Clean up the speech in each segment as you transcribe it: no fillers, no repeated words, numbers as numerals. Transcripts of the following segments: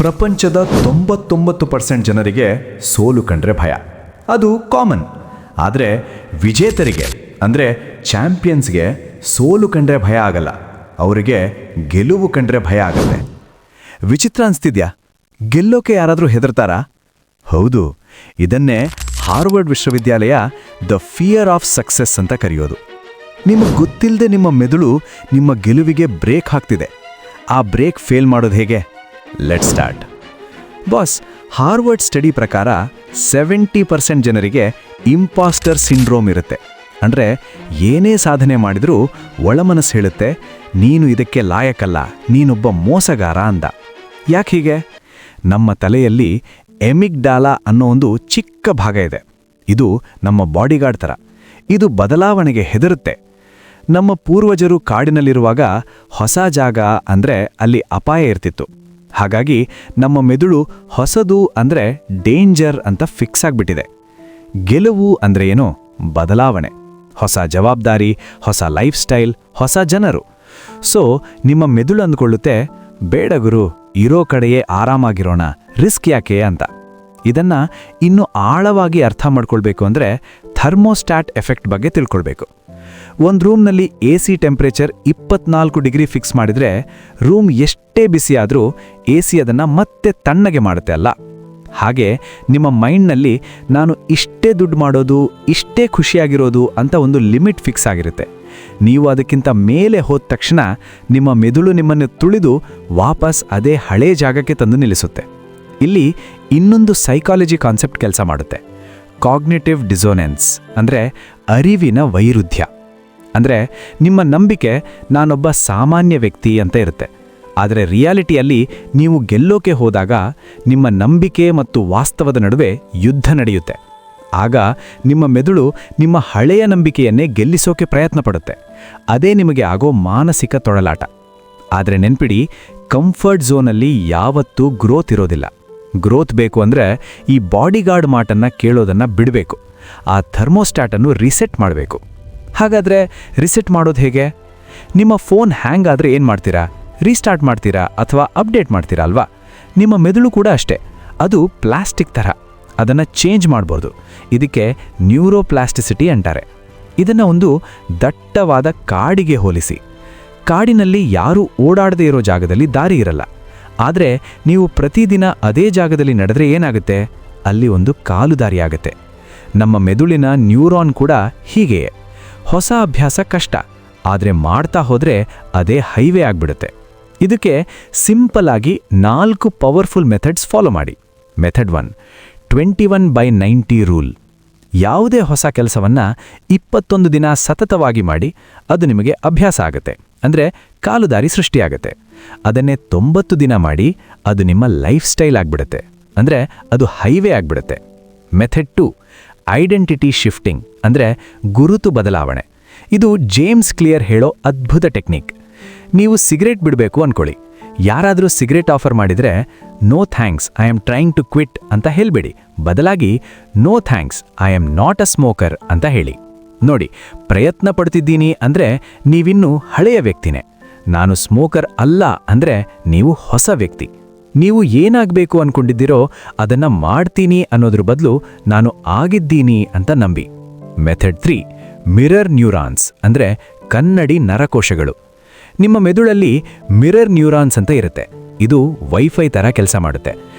ಪ್ರಪಂಚದ 99% ಜನರಿಗೆ ಸೋಲು ಕಂಡ್ರೆ ಭಯ. ಅದು ಕಾಮನ್. ಆದರೆ ವಿಜೇತರಿಗೆ ಅಂದರೆ ಚಾಂಪಿಯನ್ಸ್ಗೆ ಸೋಲು ಕಂಡ್ರೆ ಭಯ ಆಗಲ್ಲ, ಅವರಿಗೆ ಗೆಲುವು ಕಂಡ್ರೆ ಭಯ ಆಗತ್ತೆ. ವಿಚಿತ್ರ ಅನಿಸ್ತಿದ್ಯಾ? ಗೆಲ್ಲೋಕೆ ಯಾರಾದರೂ ಹೆದರ್ತಾರಾ? ಹೌದು, ಇದನ್ನೇ ಹಾರ್ವರ್ಡ್ ವಿಶ್ವವಿದ್ಯಾಲಯ ದ ಫಿಯರ್ ಆಫ್ ಸಕ್ಸೆಸ್ ಅಂತ ಕರೆಯೋದು. ನಿಮಗೆ ಗೊತ್ತಿಲ್ಲದೆ ನಿಮ್ಮ ಮೆದುಳು ನಿಮ್ಮ ಗೆಲುವಿಗೆ ಬ್ರೇಕ್ ಹಾಕ್ತಿದೆ. ಆ ಬ್ರೇಕ್ ಫೇಲ್ ಮಾಡೋದು ಹೇಗೆ? Let start. Boss, Harvard study ಪ್ರಕಾರ 70% ಜನರಿಗೆ ಇಂಪಾಸ್ಟರ್ ಸಿಂಡ್ರೋಮ್ ಇರುತ್ತೆ. ಅಂದರೆ ಏನೇ ಸಾಧನೆ ಮಾಡಿದರೂ ಒಳಮನಸ್ಸು ಹೇಳುತ್ತೆ, ನೀನು ಇದಕ್ಕೆ ಲಾಯಕಲ್ಲ, ನೀನೊಬ್ಬ ಮೋಸಗಾರ ಅಂದ. ಯಾಕೆ ಹೀಗೆ? ನಮ್ಮ ತಲೆಯಲ್ಲಿ ಎಮಿಗ್ಡಾಲಾ ಅನ್ನೋ ಒಂದು ಚಿಕ್ಕ ಭಾಗ ಇದೆ. ಇದು ನಮ್ಮ ಬಾಡಿಗಾರ್ಡ್ ಥರ. ಇದು ಬದಲಾವಣೆಗೆ ಹೆದರುತ್ತೆ. ನಮ್ಮ ಪೂರ್ವಜರು ಕಾಡಿನಲ್ಲಿರುವಾಗ ಹೊಸ ಜಾಗ ಅಂದರೆ ಅಲ್ಲಿ ಅಪಾಯ ಇರ್ತಿತ್ತು. ಹಾಗಾಗಿ ನಮ್ಮ ಮೆದುಳು ಹೊಸದು ಅಂದರೆ ಡೇಂಜರ್ ಅಂತ ಫಿಕ್ಸ್ ಆಗಿಬಿಟ್ಟಿದೆ. ಗೆಲುವು ಅಂದರೆ ಏನು? ಬದಲಾವಣೆ, ಹೊಸ ಜವಾಬ್ದಾರಿ, ಹೊಸ ಲೈಫ್ ಸ್ಟೈಲ್, ಹೊಸ ಜನರು. ಸೊ ನಿಮ್ಮ ಮೆದುಳು ಅಂದ್ಕೊಳ್ಳುತ್ತೆ, ಬೇಡ ಗುರು, ಇರೋ ಕಡೆಯೇ ಆರಾಮಾಗಿರೋಣ, ರಿಸ್ಕ್ ಯಾಕೆ ಅಂತ. ಇದನ್ನ ಇನ್ನೂ ಆಳವಾಗಿ ಅರ್ಥ ಮಾಡ್ಕೊಳ್ಬೇಕು ಅಂದರೆ ಥರ್ಮೋಸ್ಟ್ಯಾಟ್ ಎಫೆಕ್ಟ್ ಬಗ್ಗೆ ತಿಳ್ಕೊಳ್ಬೇಕು. ಒಂದು ರೂಮ್ನಲ್ಲಿ AC ಟೆಂಪ್ರೇಚರ್ 24 ಡಿಗ್ರಿ ಫಿಕ್ಸ್ ಮಾಡಿದರೆ ರೂಮ್ ಎಷ್ಟೇ ಬಿಸಿ ಆದರೂ AC ಅದನ್ನು ಮತ್ತೆ ತಣ್ಣಗೆ ಮಾಡುತ್ತೆ ಅಲ್ಲ? ಹಾಗೆ ನಿಮ್ಮ ಮೈಂಡ್ನಲ್ಲಿ ನಾನು ಇಷ್ಟೇ ದುಡ್ಡು ಮಾಡೋದು, ಇಷ್ಟೇ ಖುಷಿಯಾಗಿರೋದು ಅಂತ ಒಂದು ಲಿಮಿಟ್ ಫಿಕ್ಸ್ ಆಗಿರುತ್ತೆ. ನೀವು ಅದಕ್ಕಿಂತ ಮೇಲೆ ಹೋದ ತಕ್ಷಣ ನಿಮ್ಮ ಮೆದುಳು ನಿಮ್ಮನ್ನು ತುಳಿದು ವಾಪಸ್ ಅದೇ ಹಳೇ ಜಾಗಕ್ಕೆ ತಂದು ನಿಲ್ಲಿಸುತ್ತೆ. ಇಲ್ಲಿ ಇನ್ನೊಂದು ಸೈಕಾಲಜಿ ಕಾನ್ಸೆಪ್ಟ್ ಕೆಲಸ ಮಾಡುತ್ತೆ. ಕಾಗ್ನಿಟಿವ್ ಡಿಸೋನೆನ್ಸ್ ಅಂದರೆ ಅರಿವಿನ ವೈರುಧ್ಯ. ಅಂದರೆ ನಿಮ್ಮ ನಂಬಿಕೆ ನಾನೊಬ್ಬ ಸಾಮಾನ್ಯ ವ್ಯಕ್ತಿ ಅಂತ ಇರುತ್ತೆ. ಆದರೆ ರಿಯಾಲಿಟಿಯಲ್ಲಿ ನೀವು ಗೆಲ್ಲೋಕೆ ಹೋದಾಗ ನಿಮ್ಮ ನಂಬಿಕೆ ಮತ್ತು ವಾಸ್ತವದ ನಡುವೆ ಯುದ್ಧ ನಡೆಯುತ್ತೆ. ಆಗ ನಿಮ್ಮ ಮೆದುಳು ನಿಮ್ಮ ಹಳೆಯ ನಂಬಿಕೆಯನ್ನೇ ಗೆಲ್ಲಿಸೋಕೆ ಪ್ರಯತ್ನ ಪಡುತ್ತೆ. ಅದೇ ನಿಮಗೆ ಆಗೋ ಮಾನಸಿಕ ತೊಳಲಾಟ. ಆದರೆ ನೆನ್ಪಿಡಿ, ಕಂಫರ್ಟ್ ಝೋನಲ್ಲಿ ಯಾವತ್ತೂ ಗ್ರೋತ್ ಇರೋದಿಲ್ಲ. ಗ್ರೋತ್ ಬೇಕು ಅಂದರೆ ಈ ಬಾಡಿಗಾರ್ಡ್ ಮಾಟನ್ನು ಕೇಳೋದನ್ನು ಬಿಡಬೇಕು. ಆ ಥರ್ಮೋಸ್ಟ್ಯಾಟನ್ನು ರಿಸೆಟ್ ಮಾಡಬೇಕು. ಹಾಗಾದರೆ ರಿಸೆಟ್ ಮಾಡೋದು ಹೇಗೆ? ನಿಮ್ಮ ಫೋನ್ ಹ್ಯಾಂಗ್ ಆದರೆ ಏನು ಮಾಡ್ತೀರಾ? ರೀಸ್ಟಾರ್ಟ್ ಮಾಡ್ತೀರಾ ಅಥವಾ ಅಪ್ಡೇಟ್ ಮಾಡ್ತೀರಾ ಅಲ್ವಾ? ನಿಮ್ಮ ಮೆದುಳು ಕೂಡ ಅಷ್ಟೇ. ಅದು ಪ್ಲಾಸ್ಟಿಕ್ ಥರ. ಅದನ್ನು ಚೇಂಜ್ ಮಾಡ್ಬೋದು. ಇದಕ್ಕೆ ನ್ಯೂರೋಪ್ಲಾಸ್ಟಿಸಿಟಿ ಅಂತಾರೆ. ಇದನ್ನು ಒಂದು ದಟ್ಟವಾದ ಕಾಡಿಗೆ ಹೋಲಿಸಿ. ಕಾಡಿನಲ್ಲಿ ಯಾರೂ ಓಡಾಡದೇ ಇರೋ ಜಾಗದಲ್ಲಿ ದಾರಿ ಇರಲ್ಲ. ಆದರೆ ನೀವು ಪ್ರತಿದಿನ ಅದೇ ಜಾಗದಲ್ಲಿ ನಡೆದ್ರೆ ಏನಾಗುತ್ತೆ? ಅಲ್ಲಿ ಒಂದು ಕಾಲು ದಾರಿ ಆಗುತ್ತೆ. ನಮ್ಮ ಮೆದುಳಿನ ನ್ಯೂರಾನ್ ಕೂಡ ಹೀಗೆಯೇ. ಹೊಸ ಅಭ್ಯಾಸ ಕಷ್ಟ, ಆದರೆ ಮಾಡ್ತಾ ಹೋದರೆ ಅದೇ ಹೈವೇ ಆಗಿಬಿಡುತ್ತೆ. ಇದಕ್ಕೆ ಸಿಂಪಲ್ ಆಗಿ 4 ಪವರ್ಫುಲ್ ಮೆಥಡ್ಸ್ ಫಾಲೋ ಮಾಡಿ. Method 1, 21/90 rule. ಯಾವುದೇ ಹೊಸ ಕೆಲಸವನ್ನು 21 ದಿನ ಸತತವಾಗಿ ಮಾಡಿ, ಅದು ನಿಮಗೆ ಅಭ್ಯಾಸ ಆಗುತ್ತೆ. ಅಂದರೆ ಕಾಲುದಾರಿ ಸೃಷ್ಟಿಯಾಗುತ್ತೆ. ಅದನ್ನೇ 90 ದಿನ ಮಾಡಿ, ಅದು ನಿಮ್ಮ ಲೈಫ್ ಸ್ಟೈಲ್ ಆಗಿಬಿಡುತ್ತೆ. ಅಂದರೆ ಅದು ಹೈವೇ ಆಗಿಬಿಡುತ್ತೆ. ಮೆಥಡ್ 2, ಐಡೆಂಟಿಟಿ ಶಿಫ್ಟಿಂಗ್ ಅಂದರೆ ಗುರುತು ಬದಲಾವಣೆ. ಇದು ಜೇಮ್ಸ್ ಕ್ಲಿಯರ್ ಹೇಳೋ ಅದ್ಭುತ ಟೆಕ್ನಿಕ್. ನೀವು ಸಿಗರೇಟ್ ಬಿಡಬೇಕು ಅಂದ್ಕೊಳ್ಳಿ. ಯಾರಾದರೂ ಸಿಗರೇಟ್ ಆಫರ್ ಮಾಡಿದರೆ no thanks, I am trying to quit ಅಂತ ಹೇಳಬೇಡಿ. ಬದಲಾಗಿ no thanks, I am not a smoker ಅಂತ ಹೇಳಿ. ನೋಡಿ, ಪ್ರಯತ್ನ ಪಡ್ತಿದ್ದೀನಿ ಅಂದರೆ ನೀವಿನ್ನೂ ಹಳೆಯ ವ್ಯಕ್ತಿನೇ. ನಾನು ಸ್ಮೋಕರ್ ಅಲ್ಲ ಅಂದರೆ ನೀವು ಹೊಸ ವ್ಯಕ್ತಿ. ನೀವು ಏನಾಗಬೇಕು ಅಂದ್ಕೊಂಡಿದ್ದೀರೋ ಅದನ್ನು ಮಾಡ್ತೀನಿ ಅನ್ನೋದ್ರ ಬದಲು ನಾನು ಆಗಿದ್ದೀನಿ ಅಂತ ನಂಬಿ. ಮೆಥಡ್ 3, ಮಿರರ್ ನ್ಯೂರಾನ್ಸ್ ಅಂದರೆ ಕನ್ನಡಿ ನರಕೋಶಗಳು. ನಿಮ್ಮ ಮೆದುಳಲ್ಲಿ ಮಿರರ್ ನ್ಯೂರಾನ್ಸ್ ಅಂತ ಇರುತ್ತೆ. ಇದು ವೈಫೈ ಥರ ಕೆಲಸ ಮಾಡುತ್ತೆ.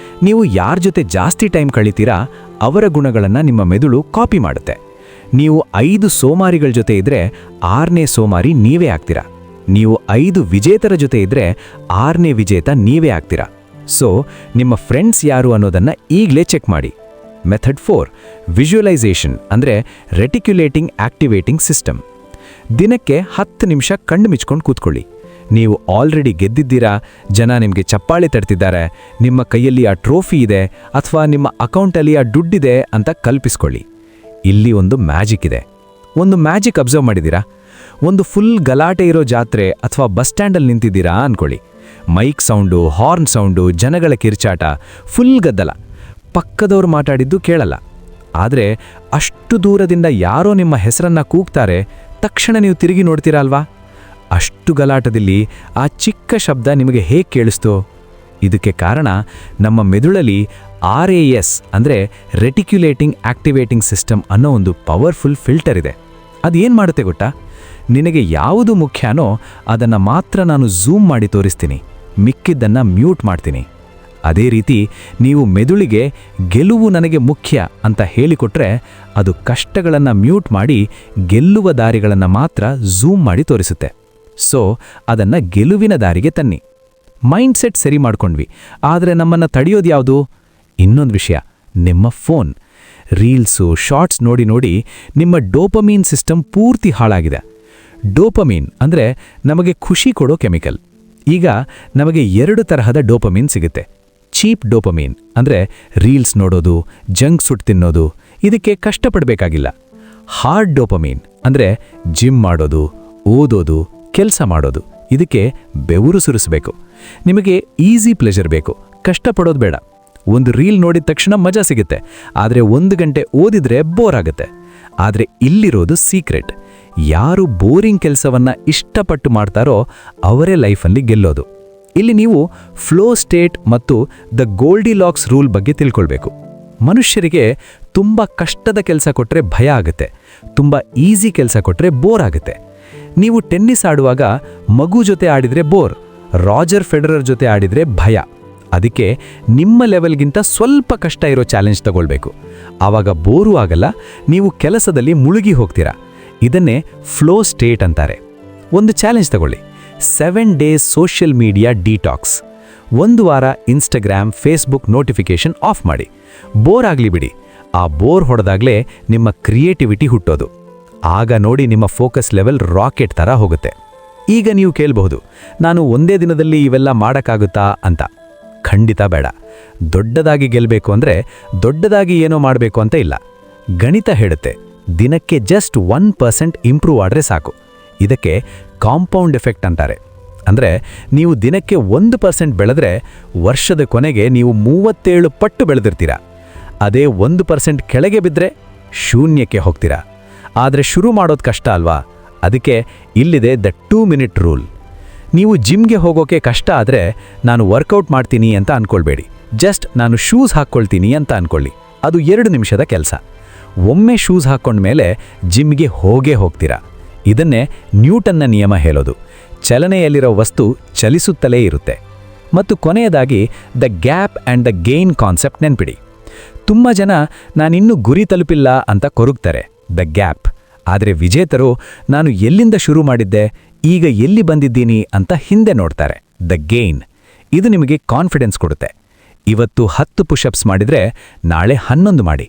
ನೀವು ಯಾರ ಜೊತೆ ಜಾಸ್ತಿ ಟೈಮ್ ಕಳೀತೀರಾ ಅವರ ಗುಣಗಳನ್ನು ನಿಮ್ಮ ಮೆದುಳು ಕಾಪಿ ಮಾಡುತ್ತೆ. ನೀವು 5 ಸೋಮಾರಿಗಳ ಜೊತೆ ಇದ್ದರೆ 6ನೇ ಸೋಮಾರಿ ನೀವೇ ಆಗ್ತೀರಾ. ನೀವು 5 ವಿಜೇತರ ಜೊತೆ ಇದ್ದರೆ 6ನೇ ವಿಜೇತ ನೀವೇ ಆಗ್ತೀರಾ. ಸೊ ನಿಮ್ಮ ಫ್ರೆಂಡ್ಸ್ ಯಾರು ಅನ್ನೋದನ್ನು ಈಗಲೇ ಚೆಕ್ ಮಾಡಿ. ಮೆಥಡ್ 4, ವಿಜುವಲೈಸೇಷನ್ ಅಂದರೆ ರೆಟಿಕ್ಯುಲೇಟಿಂಗ್ ಆಕ್ಟಿವೇಟಿಂಗ್ ಸಿಸ್ಟಮ್. ದಿನಕ್ಕೆ 10 ನಿಮಿಷ ಕಣ್ಣು ಮುಚ್ಕೊಂಡು ಕೂತ್ಕೊಳ್ಳಿ. ನೀವು ಆಲ್ರೆಡಿ ಗೆದ್ದಿದ್ದೀರಾ, ಜನ ನಿಮಗೆ ಚಪ್ಪಾಳೆ ತಡ್ತಿದ್ದಾರೆ, ನಿಮ್ಮ ಕೈಯಲ್ಲಿ ಆ ಟ್ರೋಫಿ ಇದೆ ಅಥವಾ ನಿಮ್ಮ ಅಕೌಂಟಲ್ಲಿ ಆ ದುಡ್ಡಿದೆ ಅಂತ ಕಲ್ಪಿಸ್ಕೊಳ್ಳಿ. ಇಲ್ಲಿ ಒಂದು ಮ್ಯಾಜಿಕ್ ಇದೆ. ಒಂದು ಮ್ಯಾಜಿಕ್ ಅಬ್ಸರ್ವ್ ಮಾಡಿದ್ದೀರಾ? ಒಂದು ಫುಲ್ ಗಲಾಟೆ ಇರೋ ಜಾತ್ರೆ ಅಥವಾ ಬಸ್ ಸ್ಟ್ಯಾಂಡಲ್ಲಿ ನಿಂತಿದ್ದೀರಾ ಅಂದ್ಕೊಳ್ಳಿ. ಮೈಕ್ ಸೌಂಡು, ಹಾರ್ನ್ ಸೌಂಡು, ಜನಗಳ ಕಿರ್ಚಾಟ, ಫುಲ್ ಗದ್ದಲ. ಪಕ್ಕದವ್ರು ಮಾತಾಡಿದ್ದು ಕೇಳಲ್ಲ. ಆದರೆ ಅಷ್ಟು ದೂರದಿಂದ ಯಾರೋ ನಿಮ್ಮ ಹೆಸರನ್ನ ಕೂಗ್ತಾರೆ, ತಕ್ಷಣ ನೀವು ತಿರುಗಿ ನೋಡ್ತೀರಾ ಅಲ್ವಾ? ಅಷ್ಟು ಗಲಾಟದಲ್ಲಿ ಆ ಚಿಕ್ಕ ಶಬ್ದ ನಿಮಗೆ ಹೇಗೆ ಕೇಳಿಸ್ತೋ? ಇದಕ್ಕೆ ಕಾರಣ ನಮ್ಮ ಮೆದುಳಲ್ಲಿ RAS ಅಂದರೆ ರೆಟಿಕ್ಯುಲೇಟಿಂಗ್ ಆಕ್ಟಿವೇಟಿಂಗ್ ಸಿಸ್ಟಮ್ ಅನ್ನೋ ಒಂದು ಪವರ್ಫುಲ್ ಫಿಲ್ಟರ್ ಇದೆ. ಅದೇನು ಮಾಡುತ್ತೆ ಗೊತ್ತಾ? ನಿನಗೆ ಯಾವುದು ಮುಖ್ಯನೋ ಅದನ್ನು ಮಾತ್ರ ನಾನು ಝೂಮ್ ಮಾಡಿ ತೋರಿಸ್ತೀನಿ, ಮಿಕ್ಕಿದ್ದನ್ನು ಮ್ಯೂಟ್ ಮಾಡ್ತೀನಿ. ಅದೇ ರೀತಿ ನೀವು ಮೆದುಳಿಗೆ ಗೆಲುವು ನನಗೆ ಮುಖ್ಯ ಅಂತ ಹೇಳಿಕೊಟ್ರೆ ಅದು ಕಷ್ಟಗಳನ್ನು ಮ್ಯೂಟ್ ಮಾಡಿ ಗೆಲ್ಲುವ ದಾರಿಗಳನ್ನು ಮಾತ್ರ ಝೂಮ್ ಮಾಡಿ ತೋರಿಸುತ್ತೆ. ಸೊ ಅದನ್ನು ಗೆಲುವಿನ ದಾರಿಗೆ ತನ್ನಿ. ಮೈಂಡ್ಸೆಟ್ ಸರಿ ಮಾಡ್ಕೊಂಡ್ವಿ, ಆದರೆ ನಮ್ಮನ್ನು ತಡೆಯೋದು ಯಾವುದು? ಇನ್ನೊಂದು ವಿಷಯ, ನಿಮ್ಮ ಫೋನ್. ರೀಲ್ಸು, ಶಾರ್ಟ್ಸ್ ನೋಡಿ ನೋಡಿ ನಿಮ್ಮ ಡೋಪಮೀನ್ ಸಿಸ್ಟಮ್ ಪೂರ್ತಿ ಹಾಳಾಗಿದೆ. ಡೋಪಮೀನ್ ಅಂದರೆ ನಮಗೆ ಖುಷಿ ಕೊಡೋ ಕೆಮಿಕಲ್. ಈಗ ನಮಗೆ 2 ತರಹದ ಡೋಪಮೀನ್ ಸಿಗುತ್ತೆ. ಚೀಪ್ ಡೋಪಮೀನ್ ಅಂದರೆ ರೀಲ್ಸ್ ನೋಡೋದು, ಜಂಕ್ ಫುಡ್ ತಿನ್ನೋದು, ಇದಕ್ಕೆ ಕಷ್ಟಪಡಬೇಕಾಗಿಲ್ಲ. ಹಾರ್ಡ್ ಡೋಪಮೀನ್ ಅಂದರೆ ಜಿಮ್ ಮಾಡೋದು, ಓದೋದು, ಕೆಲಸ ಮಾಡೋದು, ಇದಕ್ಕೆ ಬೆವರು ಸುರಿಸಬೇಕು. ನಿಮಗೆ ಈಸಿ ಪ್ಲೆಜರ್ ಬೇಕು, ಕಷ್ಟಪಡೋದು ಬೇಡ. ಒಂದು ರೀಲ್ ನೋಡಿದ ತಕ್ಷಣ ಮಜಾ ಸಿಗುತ್ತೆ, ಆದರೆ 1 ಗಂಟೆ ಓದಿದ್ರೆ ಬೋರ್ ಆಗುತ್ತೆ. ಆದರೆ ಇಲ್ಲಿರೋದು ಸೀಕ್ರೆಟ್. ಯಾರು ಬೋರಿಂಗ್ ಕೆಲಸವನ್ನು ಇಷ್ಟಪಟ್ಟು ಮಾಡ್ತಾರೋ ಅವರೇ ಲೈಫಲ್ಲಿ ಗೆಲ್ಲೋದು. ಇಲ್ಲಿ ನೀವು ಫ್ಲೋ ಸ್ಟೇಟ್ ಮತ್ತು ದ ಗೋಲ್ಡಿಲಾಕ್ಸ್ ರೂಲ್ ಬಗ್ಗೆ ತಿಳ್ಕೊಳ್ಬೇಕು. ಮನುಷ್ಯರಿಗೆ ತುಂಬ ಕಷ್ಟದ ಕೆಲಸ ಕೊಟ್ಟರೆ ಭಯ ಆಗುತ್ತೆ, ತುಂಬ ಈಸಿ ಕೆಲಸ ಕೊಟ್ಟರೆ ಬೋರ್ ಆಗುತ್ತೆ. ನೀವು ಟೆನ್ನಿಸ್ ಆಡುವಾಗ ಮಗು ಜೊತೆ ಆಡಿದರೆ ಬೋರ್, ರಾಜರ್ ಫೆಡರರ್ ಜೊತೆ ಆಡಿದರೆ ಭಯ. ಅದಕ್ಕೆ ನಿಮ್ಮ ಲೆವೆಲ್ಗಿಂತ ಸ್ವಲ್ಪ ಕಷ್ಟ ಇರೋ ಚಾಲೆಂಜ್ ತಗೊಳ್ಬೇಕು. ಆವಾಗ ಬೋರು ಆಗಲ್ಲ, ನೀವು ಕೆಲಸದಲ್ಲಿ ಮುಳುಗಿ ಹೋಗ್ತೀರಾ. ಇದನ್ನೇ ಫ್ಲೋ ಸ್ಟೇಟ್ ಅಂತಾರೆ. ಒಂದು ಚಾಲೆಂಜ್ ತಗೊಳ್ಳಿ, 7 ಡೇಸ್ ಸೋಷಿಯಲ್ ಮೀಡಿಯಾ ಡಿಟಾಕ್ಸ್. 1 ವಾರ ಇನ್ಸ್ಟಾಗ್ರಾಮ್, ಫೇಸ್ಬುಕ್ ನೋಟಿಫಿಕೇಷನ್ ಆಫ್ ಮಾಡಿ. ಬೋರ್ ಆಗಲಿ ಬಿಡಿ. ಆ ಬೋರ್ ಹೊಡೆದಾಗಲೇ ನಿಮ್ಮ ಕ್ರಿಯೇಟಿವಿಟಿ ಹುಟ್ಟೋದು. ಆಗ ನೋಡಿ ನಿಮ್ಮ ಫೋಕಸ್ ಲೆವೆಲ್ ರಾಕೆಟ್ ಥರ ಹೋಗುತ್ತೆ. ಈಗ ನೀವು ಕೇಳಬಹುದು, ನಾನು ಒಂದೇ ದಿನದಲ್ಲಿ ಇವೆಲ್ಲ ಮಾಡೋಕ್ಕಾಗುತ್ತಾ ಅಂತ. ಖಂಡಿತ ಬೇಡ. ದೊಡ್ಡದಾಗಿ ಗೆಲ್ಲಬೇಕು ಅಂದರೆ ದೊಡ್ಡದಾಗಿ ಏನೋ ಮಾಡಬೇಕು ಅಂತ ಇಲ್ಲ. ಗಣಿತ ಹೇಳುತ್ತೆ, ದಿನಕ್ಕೆ ಜಸ್ಟ್ 1% ಇಂಪ್ರೂವ್ ಆದರೆ ಸಾಕು. ಇದಕ್ಕೆ ಕಾಂಪೌಂಡ್ ಎಫೆಕ್ಟ್ ಅಂತಾರೆ. ಅಂದರೆ ನೀವು ದಿನಕ್ಕೆ 1% ಬೆಳೆದ್ರೆ ವರ್ಷದ ಕೊನೆಗೆ ನೀವು 37 ಪಟ್ಟು ಬೆಳೆದಿರ್ತೀರ. ಅದೇ 1% ಕೆಳಗೆ ಬಿದ್ದರೆ ಶೂನ್ಯಕ್ಕೆ ಹೋಗ್ತೀರಾ. ಆದರೆ ಶುರು ಮಾಡೋದು ಕಷ್ಟ ಅಲ್ವಾ? ಅದಕ್ಕೆ ಇಲ್ಲಿದೆ ದ 2 ಮಿನಿಟ್ ರೂಲ್. ನೀವು ಜಿಮ್ಗೆ ಹೋಗೋಕೆ ಕಷ್ಟ ಆದರೆ ನಾನು ವರ್ಕೌಟ್ ಮಾಡ್ತೀನಿ ಅಂತ ಅಂದ್ಕೊಳ್ಬೇಡಿ. ಜಸ್ಟ್ ನಾನು ಶೂಸ್ ಹಾಕ್ಕೊಳ್ತೀನಿ ಅಂತ ಅಂದ್ಕೊಳ್ಳಿ. ಅದು 2 ನಿಮಿಷದ ಕೆಲಸ. ಒಮ್ಮೆ ಶೂಸ್ ಹಾಕ್ಕೊಂಡ್ಮೇಲೆ ಜಿಮ್ಗೆ ಹೋಗೇ ಹೋಗ್ತೀರಾ. ಇದನ್ನೇ ನ್ಯೂಟನ್ನ ನಿಯಮ ಹೇಳೋದು. ಚಲನೆಯಲ್ಲಿರೋ ವಸ್ತು ಚಲಿಸುತ್ತಲೇ ಇರುತ್ತೆ. ಮತ್ತು ಕೊನೆಯದಾಗಿ the gap and the gain concept ನೆನ್ಪಿಡಿ. ತುಂಬ ಜನ ನಾನಿನ್ನೂ ಗುರಿ ತಲುಪಿಲ್ಲ ಅಂತ ಕೊರಗ್ತಾರೆ, ದ ಗ್ಯಾಪ್. ಆದರೆ ವಿಜೇತರು ನಾನು ಎಲ್ಲಿಂದ ಶುರು ಮಾಡಿದ್ದೆ, ಈಗ ಎಲ್ಲಿ ಬಂದಿದ್ದೀನಿ ಅಂತ ಹಿಂದೆ ನೋಡ್ತಾರೆ, ದ ಗೇನ್. ಇದು ನಿಮಗೆ ಕಾನ್ಫಿಡೆನ್ಸ್ ಕೊಡುತ್ತೆ. ಇವತ್ತು 10 ಪುಷಪ್ಸ್ ಮಾಡಿದರೆ ನಾಳೆ 11 ಮಾಡಿ.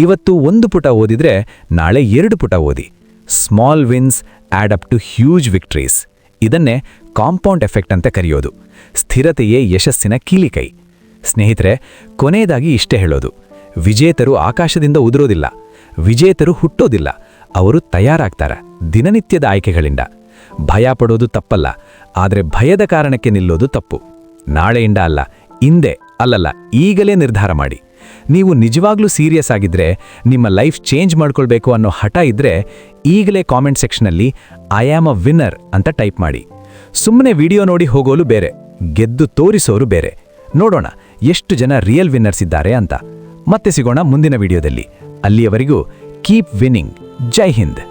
ಇವತ್ತು 1 ಪುಟ ಓದಿದರೆ ನಾಳೆ 2 ಪುಟ ಓದಿ. Small wins add up to huge victories. ಇದನ್ನೇ ಕಾಂಪೌಂಡ್ ಎಫೆಕ್ಟ್ ಅಂತ ಕರೆಯೋದು. ಸ್ಥಿರತೆಯೇ ಯಶಸ್ಸಿನ ಕೀಲಿಕೈ. ಸ್ನೇಹಿತರೆ, ಕೊನೆಯದಾಗಿ ಇಷ್ಟೇ ಹೇಳೋದು, ವಿಜೇತರು ಆಕಾಶದಿಂದ ಉದುರೋದಿಲ್ಲ, ವಿಜೇತರು ಹುಟ್ಟೋದಿಲ್ಲ, ಅವರು ತಯಾರಾಗ್ತಾರೆ ದಿನನಿತ್ಯದ ಆಯ್ಕೆಗಳಿಂದ. ಭಯ ಪಡೋದು ತಪ್ಪಲ್ಲ, ಆದರೆ ಭಯದ ಕಾರಣಕ್ಕೆ ನಿಲ್ಲೋದು ತಪ್ಪು. ನಾಳೆಯಿಂದ ಅಲ್ಲ, ಇಂದೇ ಅಲ್ಲಲ್ಲ, ಈಗಲೇ ನಿರ್ಧಾರ ಮಾಡಿ. ನೀವು ನಿಜವಾಗ್ಲೂ ಸೀರಿಯಸ್ ಆಗಿದ್ರೆ, ನಿಮ್ಮ ಲೈಫ್ ಚೇಂಜ್ ಮಾಡ್ಕೊಳ್ಬೇಕು ಅನ್ನೋ ಹಠ ಇದ್ರೆ, ಈಗಲೇ ಕಾಮೆಂಟ್ ಸೆಕ್ಷನಲ್ಲಿ ಐ ಆಮ್ ಅ ವಿನ್ನರ್ ಅಂತ ಟೈಪ್ ಮಾಡಿ. ಸುಮ್ಮನೆ ವಿಡಿಯೋ ನೋಡಿ ಹೋಗೋಲು ಬೇರೆ, ಗೆದ್ದು ತೋರಿಸೋರು ಬೇರೆ. ನೋಡೋಣ ಎಷ್ಟು ಜನ ರಿಯಲ್ ವಿನ್ನರ್ಸ್ ಇದ್ದಾರೆ ಅಂತ. ಮತ್ತೆ ಸಿಗೋಣ ಮುಂದಿನ ವಿಡಿಯೋದಲ್ಲಿ. ಅಲ್ಲಿಯವರೆಗೂ ಕೀಪ್ ವಿನ್ನಿಂಗ್. ಜೈ ಹಿಂದ್.